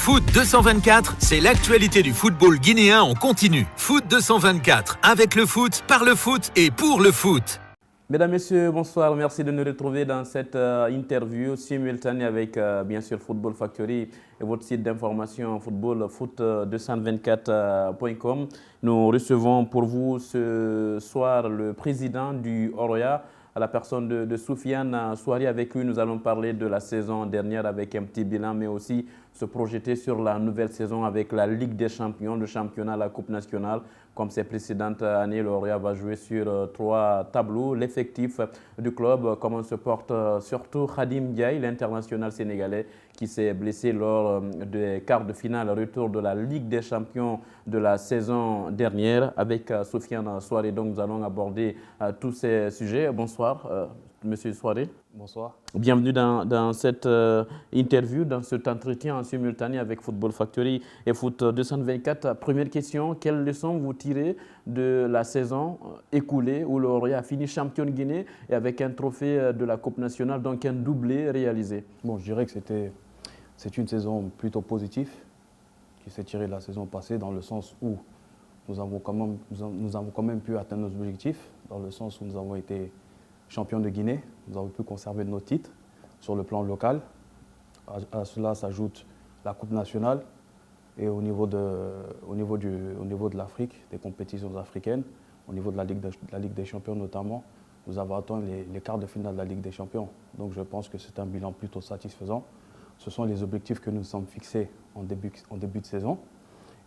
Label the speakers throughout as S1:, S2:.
S1: Foot 224, c'est l'actualité du football guinéen en continu. Foot 224, avec le foot, par le foot et pour le foot.
S2: Mesdames, Messieurs, bonsoir. Merci de nous retrouver dans cette interview simultanée avec bien sûr Football Factory et votre site d'information football foot224.com. Nous recevons pour vous ce soir le président du Oroya, à la personne de Soufiane Souari. Avec lui, nous allons parler de la saison dernière avec un petit bilan, mais aussi se projeter sur la nouvelle saison avec la Ligue des Champions, le championnat, la Coupe nationale. Comme ces précédentes années, l'Oroya va jouer sur 3 tableaux. L'effectif du club, comment se porte surtout Khadim Ndiaye, l'international sénégalais, qui s'est blessé lors des quarts de finale retour de la Ligue des Champions de la saison dernière. Avec Soufiane Souari, donc nous allons aborder tous ces sujets. Bonsoir, Monsieur Souari.
S3: Bonsoir.
S2: Bienvenue dans cette interview, dans cet entretien en simultané avec Football Factory et Foot 224. Première question, quelles leçons vous tirez de la saison écoulée où l'Oroya a fini champion de Guinée et avec un trophée de la Coupe nationale, donc un doublé réalisé?
S3: Bon, je dirais que c'est une saison plutôt positive qui s'est tirée de la saison passée dans le sens où nous avons quand même pu atteindre nos objectifs, dans le sens où nous avons été champions de Guinée, nous avons pu conserver nos titres sur le plan local. À cela s'ajoute la Coupe nationale et au niveau de l'Afrique, des compétitions africaines, au niveau de la Ligue des Champions notamment, nous avons atteint les quarts de finale de la Ligue des Champions. Donc je pense que c'est un bilan plutôt satisfaisant. Ce sont les objectifs que nous nous sommes fixés en début de saison.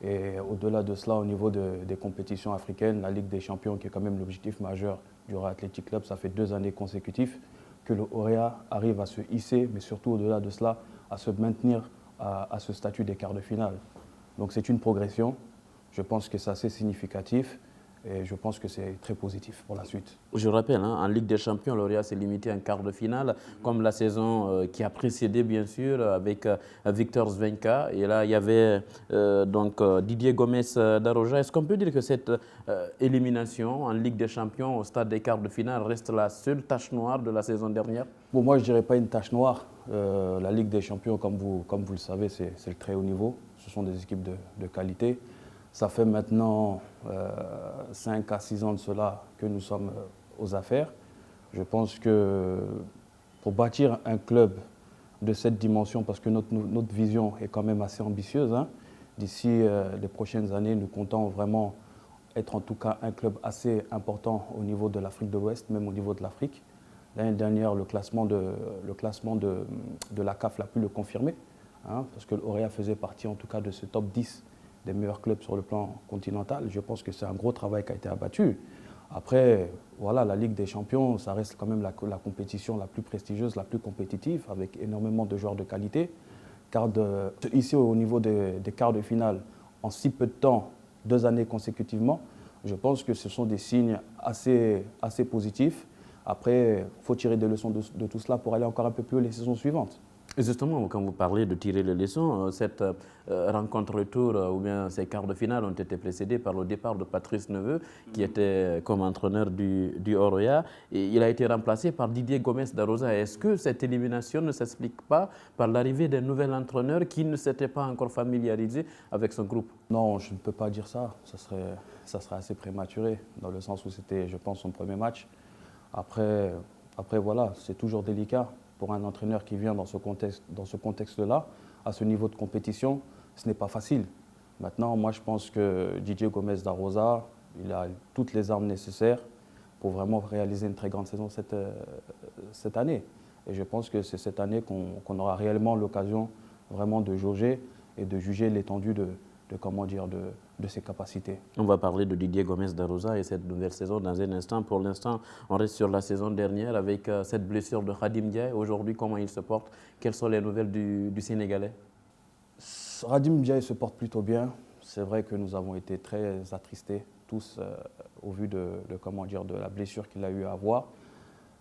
S3: Et au-delà de cela, au niveau des compétitions africaines, la Ligue des Champions, qui est quand même l'objectif majeur du Oroya Athletic Club, ça fait 2 années consécutives que le Oroya arrive à se hisser, mais surtout au-delà de cela, à se maintenir à ce statut des quarts de finale. Donc c'est une progression. Je pense que c'est assez significatif et je pense que c'est très positif pour la suite.
S2: Je rappelle, en Ligue des Champions, l'Oroya s'est limité en quart de finale, comme la saison qui a précédé, bien sûr, avec Victor Zvenka. Et là, il y avait Didier Gomez d'Aroja. Est-ce qu'on peut dire que cette élimination en Ligue des Champions au stade des quarts de finale reste la seule tache noire de la saison dernière?
S3: Bon, moi, je ne dirais pas une tache noire. La Ligue des Champions, comme vous le savez, c'est le très haut niveau. Ce sont des équipes de qualité. Ça fait maintenant 5 à 6 ans de cela que nous sommes aux affaires. Je pense que pour bâtir un club de cette dimension, parce que notre vision est quand même assez ambitieuse, d'ici les prochaines années, nous comptons vraiment être en tout cas un club assez important au niveau de l'Afrique de l'Ouest, même au niveau de l'Afrique. L'année dernière, le classement de la CAF l'a pu le confirmer, parce que l'Oroya faisait partie en tout cas de ce top 10 des meilleurs clubs sur le plan continental. Je pense que c'est un gros travail qui a été abattu. Après, voilà, la Ligue des Champions, ça reste quand même la compétition la plus prestigieuse, la plus compétitive, avec énormément de joueurs de qualité. Car ici, au niveau des quarts de finale, en si peu de temps, 2 années consécutivement, je pense que ce sont des signes assez positifs. Après, il faut tirer des leçons de tout cela pour aller encore un peu plus haut les saisons suivantes.
S2: Et justement, quand vous parlez de tirer les leçons, cette rencontre retour ou bien ces quarts de finale ont été précédés par le départ de Patrice Neveu, qui était comme entraîneur du Oroya. Et il a été remplacé par Didier Gomez d'Arosa. Est-ce que cette élimination ne s'explique pas par l'arrivée d'un nouvel entraîneur qui ne s'était pas encore familiarisé avec son groupe?
S3: Non, je ne peux pas dire ça. Ça serait assez prématuré, dans le sens où c'était, je pense, son premier match. Après voilà, c'est toujours délicat. Pour un entraîneur qui vient dans ce contexte-là, à ce niveau de compétition, ce n'est pas facile. Maintenant, moi, je pense que Didier Gomez d'Arosa, il a toutes les armes nécessaires pour vraiment réaliser une très grande saison cette année. Et je pense que c'est cette année qu'on aura réellement l'occasion vraiment de jauger et de juger l'étendue de ses capacités.
S2: On va parler de Didier Gomez d'Arosa et cette nouvelle saison dans un instant. Pour l'instant, on reste sur la saison dernière avec cette blessure de Khadim Ndiaye. Aujourd'hui, comment il se porte? Quelles sont les nouvelles du Sénégalais?
S3: Khadim Ndiaye se porte plutôt bien. C'est vrai que nous avons été très attristés tous au vu de la blessure qu'il a eu à avoir.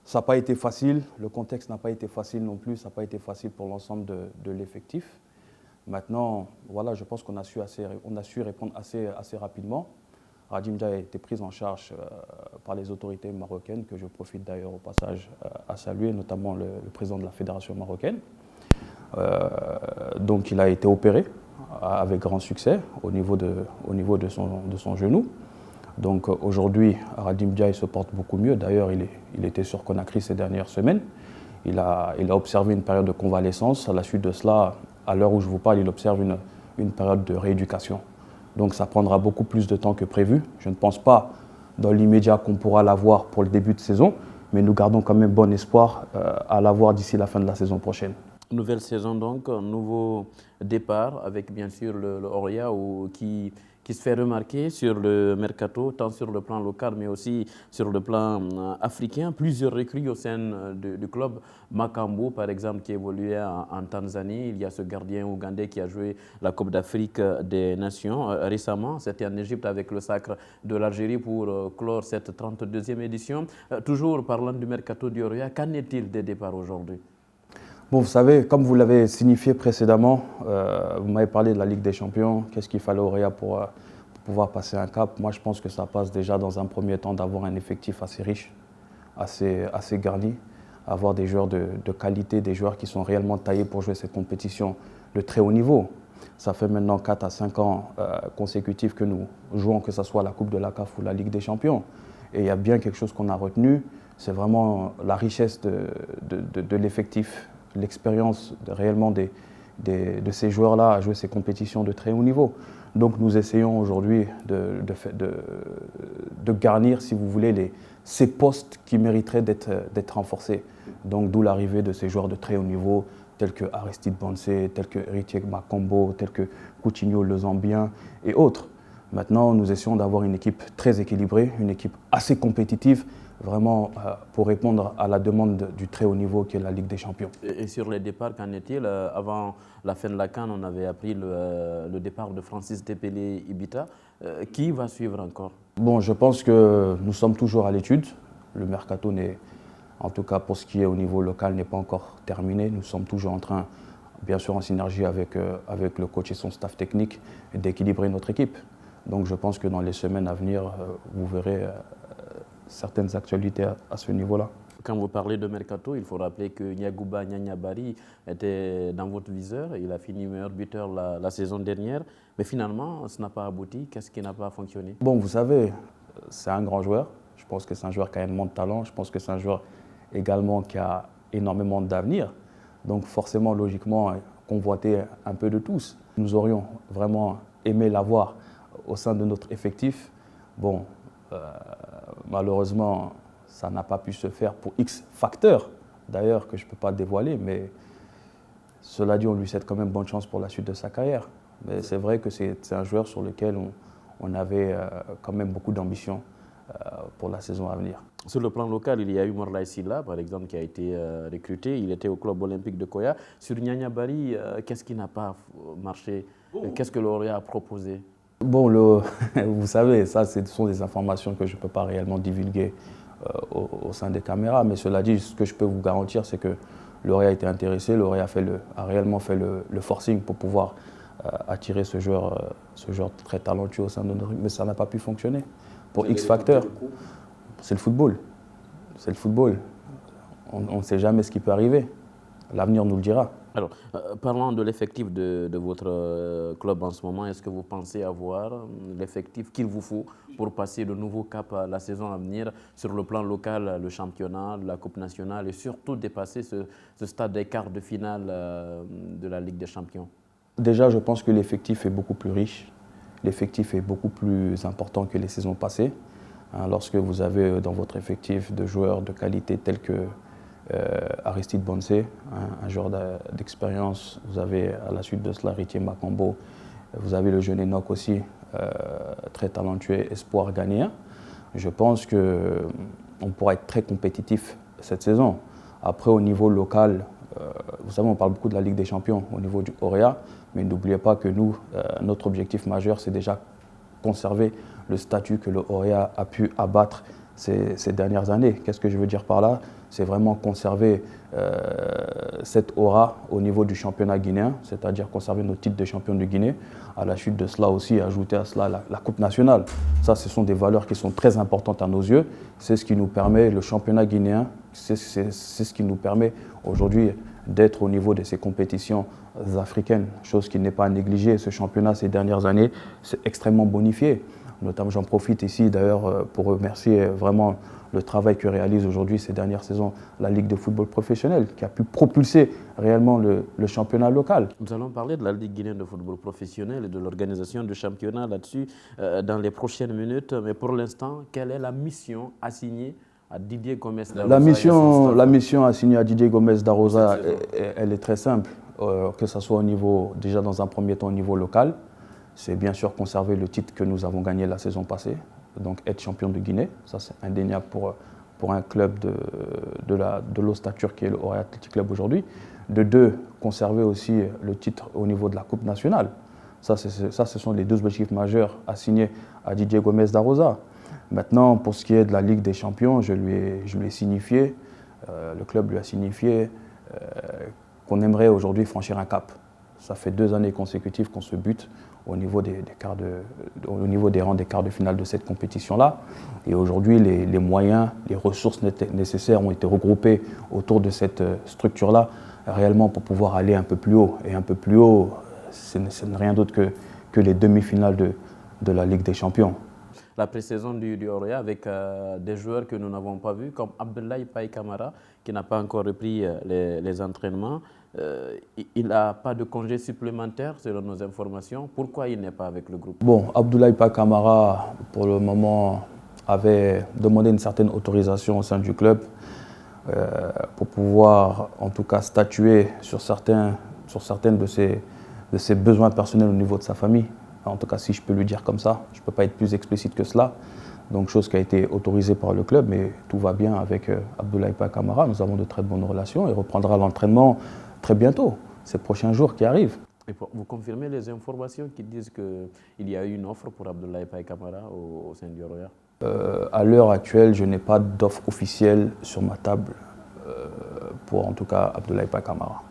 S3: Ça n'a pas été facile, le contexte n'a pas été facile non plus, ça n'a pas été facile pour l'ensemble de l'effectif. Maintenant, voilà, je pense qu'on a su répondre assez rapidement. Khadim Ndiaye a été pris en charge par les autorités marocaines, que je profite d'ailleurs au passage à saluer, notamment le président de la fédération marocaine. Donc il a été opéré avec grand succès au niveau de son genou. Donc aujourd'hui, Radim Ndiaye se porte beaucoup mieux. D'ailleurs, il était sur Conakry ces dernières semaines. Il a observé une période de convalescence. À la suite de cela, à l'heure où je vous parle, il observe une période de rééducation. Donc ça prendra beaucoup plus de temps que prévu. Je ne pense pas dans l'immédiat qu'on pourra l'avoir pour le début de saison, mais nous gardons quand même bon espoir à l'avoir d'ici la fin de la saison prochaine.
S2: Nouvelle saison donc, un nouveau départ avec bien sûr le Oria qui se fait remarquer sur le mercato, tant sur le plan local mais aussi sur le plan africain. Plusieurs recrues au sein du club. Makambo par exemple qui évoluait en Tanzanie. Il y a ce gardien ougandais qui a joué la Coupe d'Afrique des Nations récemment. C'était en Égypte avec le sacre de l'Algérie pour clore cette 32e édition. Toujours parlant du mercato du Oria, qu'en est-il des départs aujourd'hui ?
S3: Bon, vous savez, comme vous l'avez signifié précédemment, vous m'avez parlé de la Ligue des Champions, qu'est-ce qu'il fallait au Oria pour pouvoir passer un cap. Moi, je pense que ça passe déjà dans un premier temps d'avoir un effectif assez riche, assez garni, avoir des joueurs de qualité, des joueurs qui sont réellement taillés pour jouer cette compétition de très haut niveau. Ça fait maintenant 4 à 5 ans consécutifs que nous jouons, que ce soit la Coupe de la CAF ou la Ligue des Champions. Et il y a bien quelque chose qu'on a retenu, c'est vraiment la richesse de l'effectif, l'expérience réellement de ces joueurs-là à jouer ces compétitions de très haut niveau. Donc nous essayons aujourd'hui de garnir, si vous voulez, ces postes qui mériteraient d'être renforcés. Donc d'où l'arrivée de ces joueurs de très haut niveau, tels que Aristide Bansé, tels que Héritier Makambo, tels que Coutinho le Zambien et autres. Maintenant, nous essayons d'avoir une équipe très équilibrée, une équipe assez compétitive, vraiment pour répondre à la demande du très haut niveau qui est la Ligue des Champions.
S2: Et sur les départs, qu'en est-il? Avant la fin de la CAN, on avait appris le départ de Francis Depele Ibita. Qui va suivre encore?
S3: Bon, je pense que nous sommes toujours à l'étude. Le mercato n'est, en tout cas pour ce qui est au niveau local, n'est pas encore terminé. Nous sommes toujours en train, bien sûr en synergie avec le coach et son staff technique, d'équilibrer notre équipe. Donc je pense que dans les semaines à venir, vous verrez certaines actualités à ce niveau-là.
S2: Quand vous parlez de mercato, il faut rappeler que Niagouba Nyanyabari était dans votre viseur. Il a fini meilleur buteur la saison dernière. Mais finalement, ça n'a pas abouti. Qu'est-ce qui n'a pas fonctionné?
S3: Bon, vous savez, c'est un grand joueur. Je pense que c'est un joueur qui a énormément de talent. Je pense que c'est un joueur également qui a énormément d'avenir. Donc forcément, logiquement, convoité un peu de tous. Nous aurions vraiment aimé l'avoir au sein de notre effectif. Bon, malheureusement, ça n'a pas pu se faire pour X facteurs, d'ailleurs, que je ne peux pas dévoiler, mais cela dit, on lui souhaite quand même bonne chance pour la suite de sa carrière. Mais c'est vrai que c'est un joueur sur lequel on avait quand même beaucoup d'ambition pour la saison à venir.
S2: Sur le plan local, il y a eu Morlaï Silla, par exemple, qui a été recruté. Il était au club olympique de Koya. Sur Nyanyabari, qu'est-ce qui n'a pas marché? Qu'est-ce que l'Oria a proposé?
S3: Bon, vous savez, ça, ce sont des informations que je ne peux pas réellement divulguer au sein des caméras. Mais cela dit, ce que je peux vous garantir, c'est que l'Oria a été intéressé. L'Oria a réellement fait le forcing pour pouvoir attirer ce joueur très talentueux au sein de notre équipe. Mais ça n'a pas pu fonctionner. Pour X facteurs, c'est le football. C'est le football. On ne sait jamais ce qui peut arriver. L'avenir nous le dira.
S2: Alors, parlant de l'effectif de votre club en ce moment, est-ce que vous pensez avoir l'effectif qu'il vous faut pour passer de nouveau cap à la saison à venir sur le plan local, le championnat, la Coupe nationale et surtout dépasser ce stade des quarts de finale de la Ligue des Champions?
S3: Déjà, je pense que l'effectif est beaucoup plus riche. L'effectif est beaucoup plus important que les saisons passées. Lorsque vous avez dans votre effectif de joueurs de qualité tels que Aristide Bansé, un joueur d'expérience, vous avez à la suite de cela Héritier Makambo, vous avez le jeune Enoch aussi, très talentueux, espoir ghanéen. Je pense qu'on pourra être très compétitif cette saison. Après, au niveau local, vous savez, on parle beaucoup de la Ligue des Champions au niveau du Oria, mais n'oubliez pas que nous, notre objectif majeur, c'est déjà conserver le statut que le Oria a pu abattre ces dernières années. Qu'est-ce que je veux dire par là? C'est vraiment conserver cette aura au niveau du championnat guinéen, c'est-à-dire conserver nos titres de champion de Guinée. À la suite de cela aussi, ajouter à cela la Coupe nationale. Ça, ce sont des valeurs qui sont très importantes à nos yeux. C'est ce qui nous permet, le championnat guinéen, c'est ce qui nous permet aujourd'hui d'être au niveau de ces compétitions africaines, chose qui n'est pas négligée. Ce championnat, ces dernières années, c'est extrêmement bonifié. Notamment, j'en profite ici d'ailleurs pour remercier vraiment le travail que réalise aujourd'hui ces dernières saisons la Ligue de football professionnel, qui a pu propulser réellement le championnat local.
S2: Nous allons parler de la Ligue guinéenne de football professionnel et de l'organisation du championnat là-dessus dans les prochaines minutes. Mais pour l'instant, quelle est la mission assignée à Didier Gomes d'Arosa?
S3: La mission assignée à Didier Gomes d'Arosa, elle est très simple, que ce soit au niveau, déjà dans un premier temps au niveau local. C'est bien sûr conserver le titre que nous avons gagné la saison passée, donc être champion de Guinée. Ça, c'est indéniable pour un club de l'ossature qui est le Oraya Athletic Club aujourd'hui. De deux, conserver aussi le titre au niveau de la Coupe nationale. Ça, ce sont les deux objectifs majeurs assignés à Didier Gomes d'Arosa. Maintenant, pour ce qui est de la Ligue des Champions, je lui ai signifié, le club lui a signifié qu'on aimerait aujourd'hui franchir un cap. Ça fait 2 années consécutives qu'on se bute au niveau des rangs des quarts de finale de cette compétition-là. Et aujourd'hui, les moyens, les ressources nécessaires ont été regroupés autour de cette structure-là, réellement pour pouvoir aller un peu plus haut. Et un peu plus haut, ce n'est rien d'autre que les demi-finales de la Ligue des Champions.
S2: La pré-saison du Oraya avec des joueurs que nous n'avons pas vus, comme Abdoulaye Paye Camara, qui n'a pas encore repris les entraînements. Il n'a pas de congé supplémentaire, selon nos informations. Pourquoi il n'est pas avec le groupe?
S3: Bon, Abdoulaye Paye Camara, pour le moment, avait demandé une certaine autorisation au sein du club pour pouvoir, en tout cas, statuer sur certaines de ses besoins personnels au niveau de sa famille. En tout cas, si je peux lui dire comme ça, je ne peux pas être plus explicite que cela. Donc, chose qui a été autorisée par le club, mais tout va bien avec Abdoulaye Paye Camara. Nous avons de très bonnes relations. Il reprendra l'entraînement très bientôt, ces prochains jours qui arrivent.
S2: Et vous confirmez les informations qui disent qu'il y a eu une offre pour Abdoulaye Paye Camara au sein du Oraya?
S3: À l'heure actuelle, je n'ai pas d'offre officielle sur ma table pour, en tout cas, Abdoulaye Paye Camara.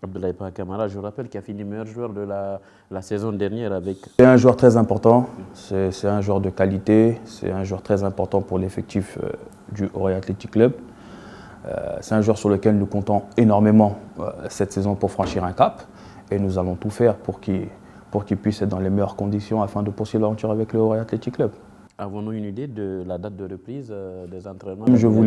S2: Abdoulaye Paye Camara, je rappelle qu'il a fini meilleur joueur de la saison dernière avec...
S3: C'est un joueur très important, c'est un joueur de qualité, c'est un joueur très important pour l'effectif du Oraya Athletic Club. C'est un joueur sur lequel nous comptons énormément cette saison pour franchir un cap et nous allons tout faire pour qu'il puisse être dans les meilleures conditions afin de poursuivre l'aventure avec le Oraya Athletic Club.
S2: Avons-nous une idée de la date de reprise des entraînements?
S3: Comme je vous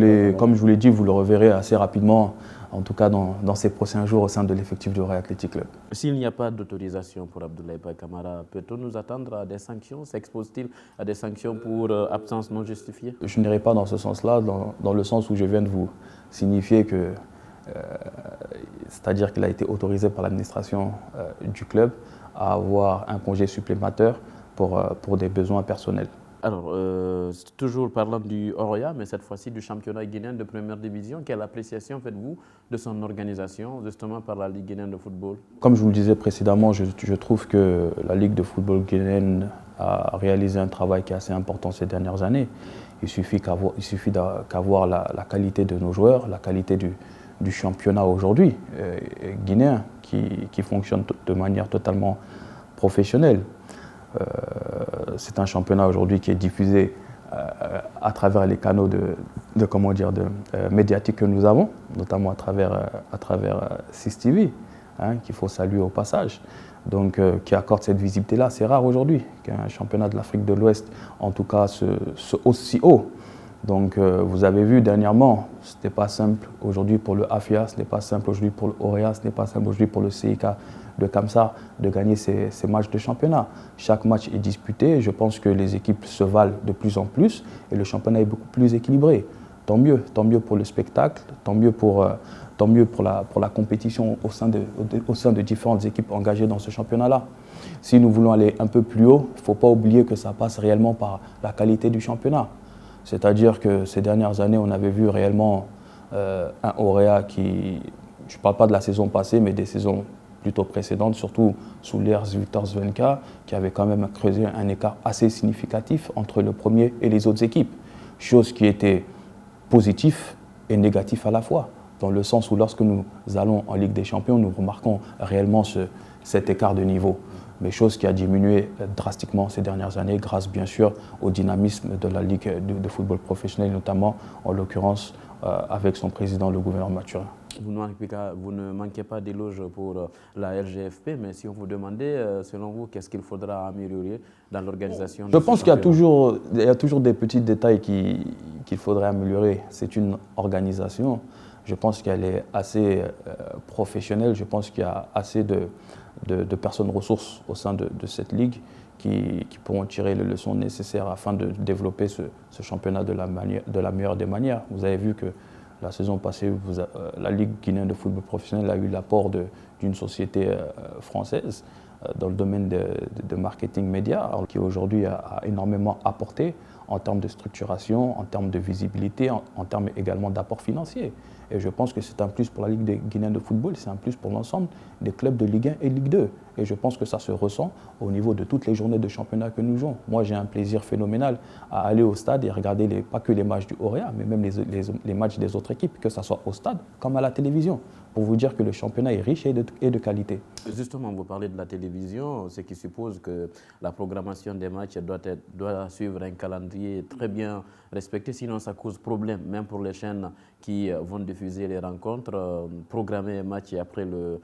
S3: l'ai dit, vous le reverrez assez rapidement, en tout cas dans ces prochains jours au sein de l'effectif du Oraya Athletic Club.
S2: S'il n'y a pas d'autorisation pour Abdoulaye Paye Camara, peut-on nous attendre à des sanctions? S'expose-t-il à des sanctions pour absence non justifiée?
S3: Je n'irai pas dans ce sens-là, dans le sens où je viens de vous signifier que, c'est-à-dire qu'il a été autorisé par l'administration du club à avoir un congé supplémentaire pour des besoins personnels.
S2: Alors, toujours parlant du Oraya, mais cette fois-ci du championnat guinéen de première division, quelle appréciation faites-vous de son organisation, justement par la Ligue guinéenne de football?
S3: Comme je vous le disais précédemment, je trouve que la Ligue de football guinéenne a réalisé un travail qui est assez important ces dernières années. Il suffit qu'avoir la qualité de nos joueurs, la qualité du championnat aujourd'hui guinéen qui fonctionne de manière totalement professionnelle. C'est un championnat aujourd'hui qui est diffusé à travers les canaux médiatiques que nous avons, notamment à travers 6TV, qu'il faut saluer au passage, donc qui accorde cette visibilité-là. C'est rare aujourd'hui qu'un championnat de l'Afrique de l'Ouest, en tout cas, se hausse si haut. Donc vous avez vu dernièrement, ce n'était pas simple aujourd'hui pour le AFIA, ce n'est pas simple aujourd'hui pour le Oraya, ce n'est pas simple aujourd'hui pour le CIK de Kamsa de gagner ces matchs de championnat. Chaque match est disputé, je pense que les équipes se valent de plus en plus et le championnat est beaucoup plus équilibré. Tant mieux pour le spectacle, tant mieux pour la compétition au sein de différentes équipes engagées dans ce championnat-là. Si nous voulons aller un peu plus haut, il ne faut pas oublier que ça passe réellement par la qualité du championnat. C'est-à-dire que ces dernières années, on avait vu réellement un Oraya qui, je ne parle pas de la saison passée, mais des saisons plutôt précédentes, surtout sous l'ère Victor Svenka, qui avait quand même creusé un écart assez significatif entre le premier et les autres équipes. Chose qui était positive et négative à la fois, dans le sens où lorsque nous allons en Ligue des Champions, nous remarquons réellement cet écart de niveau. Mais chose qui a diminué drastiquement ces dernières années grâce bien sûr au dynamisme de la Ligue de football professionnel, notamment en l'occurrence avec son président, le gouverneur Mathurin.
S2: Vous ne manquez pas d'éloges pour la LGFP, mais si on vous demandait, selon vous, qu'est-ce qu'il faudra améliorer dans l'organisation?
S3: Je pense qu'il y a toujours des petits détails qu'il faudrait améliorer. C'est une organisation. Je pense qu'elle est assez professionnelle. Je pense qu'il y a assez de personnes ressources au sein de cette ligue qui pourront tirer les leçons nécessaires afin de développer ce championnat de la meilleure des manières. Vous avez vu que la saison passée, la Ligue guinéenne de football professionnel a eu l'apport d'une société française dans le domaine de marketing média, qui aujourd'hui a énormément apporté en termes de structuration, en termes de visibilité, en termes également d'apport financier. Et je pense que c'est un plus pour la Ligue guinéenne de football, c'est un plus pour l'ensemble des clubs de Ligue 1 et Ligue 2. Et je pense que ça se ressent au niveau de toutes les journées de championnat que nous jouons. Moi, j'ai un plaisir phénoménal à aller au stade et regarder pas que les matchs du Orea, mais même les matchs des autres équipes, que ce soit au stade comme à la télévision, pour vous dire que le championnat est riche et de qualité.
S2: Justement, vous parlez de la télévision, ce qui suppose que la programmation des matchs doit suivre un calendrier très bien respecté, sinon ça cause problème, même pour les chaînes qui vont diffuser les rencontres. Programmer un match et après le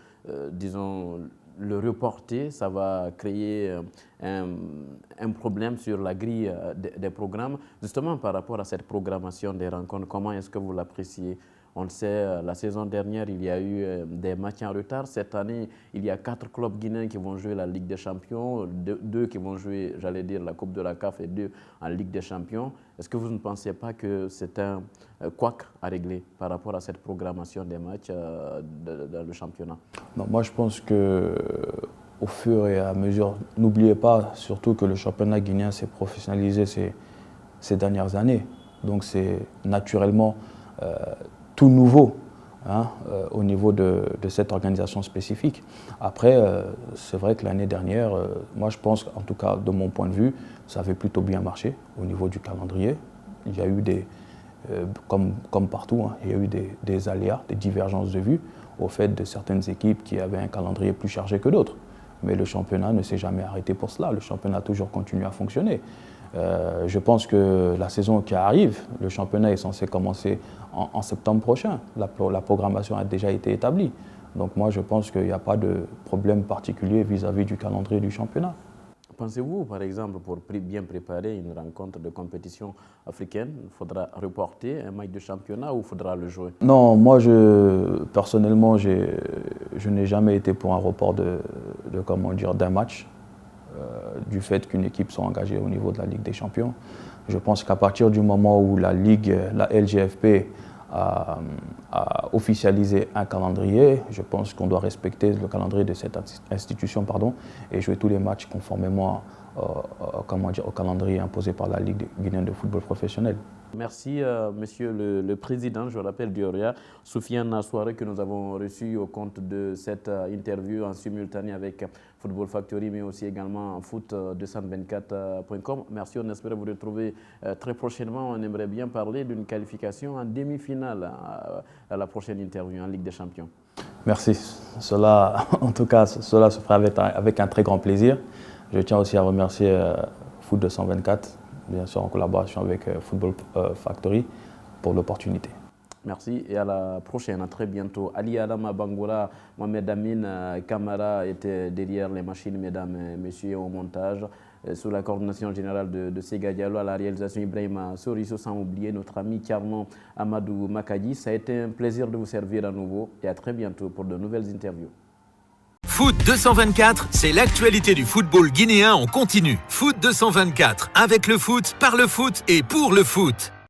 S2: reporter, ça va créer un problème sur la grille des programmes. Justement, par rapport à cette programmation des rencontres, comment est-ce que vous l'appréciez? On le sait, la saison dernière, il y a eu des matchs en retard. Cette année, il y a 4 clubs guinéens qui vont jouer la Ligue des Champions, 2 qui vont jouer, j'allais dire, la Coupe de la CAF et 2 en Ligue des Champions. Est-ce que vous ne pensez pas que c'est un couac à régler par rapport à cette programmation des matchs dans le championnat?
S3: Non, moi, je pense qu'au fur et à mesure, n'oubliez pas surtout que le championnat guinéen s'est professionnalisé ces dernières années. Donc, c'est naturellement tout nouveau au niveau de cette organisation spécifique. Après, c'est vrai que l'année dernière, moi je pense, en tout cas de mon point de vue, ça avait plutôt bien marché au niveau du calendrier. Il y a eu comme partout, il y a eu des aléas, des divergences de vues au fait de certaines équipes qui avaient un calendrier plus chargé que d'autres. Mais le championnat ne s'est jamais arrêté pour cela. Le championnat a toujours continué à fonctionner. Je pense que la saison qui arrive, le championnat est censé commencer en septembre prochain. La programmation a déjà été établie. Donc moi, je pense qu'il n'y a pas de problème particulier vis-à-vis du calendrier du championnat.
S2: Pensez-vous, par exemple, pour bien préparer une rencontre de compétition africaine, il faudra reporter un match de championnat ou il faudra le jouer?
S3: Non, moi, personnellement, je n'ai jamais été pour un report d'un match. Du fait qu'une équipe soit engagée au niveau de la Ligue des Champions. Je pense qu'à partir du moment où la LGFP a officialisé un calendrier, je pense qu'on doit respecter le calendrier de cette institution et jouer tous les matchs conformément au calendrier imposé par la Ligue guinéenne de football professionnel.
S2: Merci, monsieur le président, je rappelle, du Orea, Soufiane Souaré, que nous avons reçu au compte de cette interview en simultané avec Football Factory, mais aussi également foot224.com. Merci, on espère vous retrouver très prochainement. On aimerait bien parler d'une qualification en demi-finale à la prochaine interview en Ligue des Champions.
S3: Merci. En tout cas, cela se fera avec un très grand plaisir. Je tiens aussi à remercier Foot224, bien sûr en collaboration avec Football Factory, pour l'opportunité.
S2: Merci et à la prochaine, à très bientôt. Ali Adama Bangoura, Mohamed Amin Kamara était derrière les machines, mesdames et messieurs, au montage, sous la coordination générale de Sega Diallo, à la réalisation Ibrahima Soriso, sans oublier notre ami Carmon Amadou Makadi. Ça a été un plaisir de vous servir à nouveau et à très bientôt pour de nouvelles interviews.
S1: Foot 224, c'est l'actualité du football guinéen en continu. Foot 224, avec le foot, par le foot et pour le foot.